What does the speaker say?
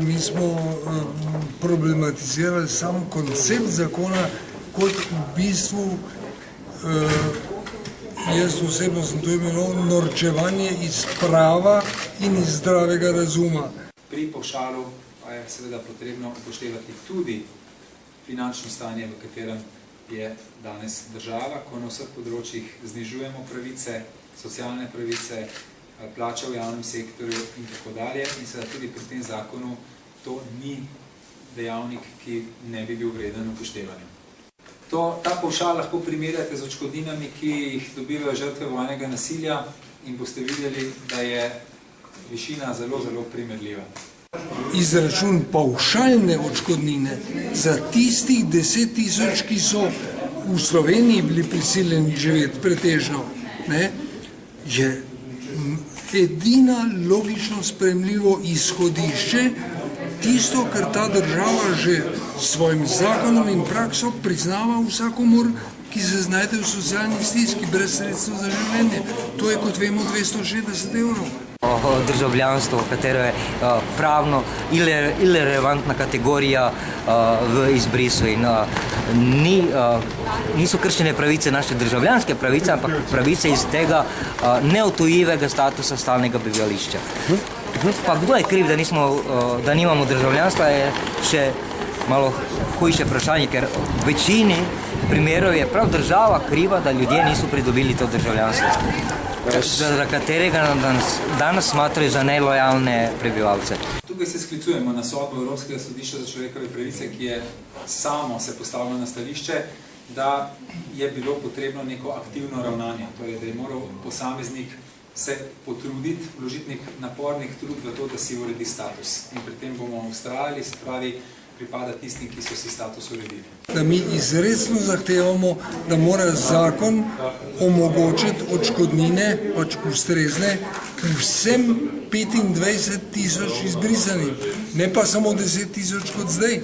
Mi smo problematizirali sam koncept zakona kot v bistvu, jaz osebno sem to imenoval, norčevanje iz prava in iz zdravega razuma. Pri pavšalu pa je seveda potrebno upoštevati tudi finančno stanje, v katerem je danes država, ko na vseh področjih znižujemo pravice, socialne pravice, plače v javnem sektorju in tako dalje. In seveda tudi pri tem zakonu to ni dejavnik, ki ne bi bil vreden upoštevanja. Ta pavšal lahko primerjate z odškodninami, ki jih dobivajo žrtve vojnega nasilja in boste videli, da je višina zelo, zelo primerljiva. Izračun pavšalne odškodnine za tistih 10 tisoč, ki so v Sloveniji bili prisiljeni živeti pretežno, je edina logično sprejemljivo izhodišče, tisto, kar ta država že s svojim zakonom in prakso priznava vsakomur, ki se znajde v socialni stiski brez sredstev za življenje. To je, kot vemo, 260 evrov. Državljanstvo, katero je pravno irelevantna kategorija v izbrisu in niso kršene pravice naše državljanske pravice, ampak pravice iz tega neodtujljivega statusa stalnega bivališča. Pa kdo je kriv, da nimamo državljanstva, je še malo hujše vprašanje, ker v večini primerov je prav država kriva, da ljudje niso pridobili to državljanstvo, za katerega danes smatrajo za nelojalne prebivalce. Tukaj se sklicujemo na sodbo Evropskega sodišča za človekove pravice, ki je samo se postavilo na stališče, da je bilo potrebno neko aktivno ravnanje, torej da je moral posameznik se potruditi, vložiti nek napornik trud v to, da si uredi status. In pri tem bomo vztrajali, se pravi, pripada tistim, ki so si status uredili. Da mi izrecno zahtevamo, da mora zakon omogočiti odškodnine, pač ustrezne, vsem 25 tisoč izbrisanim, ne pa samo 10 tisoč kot zdaj.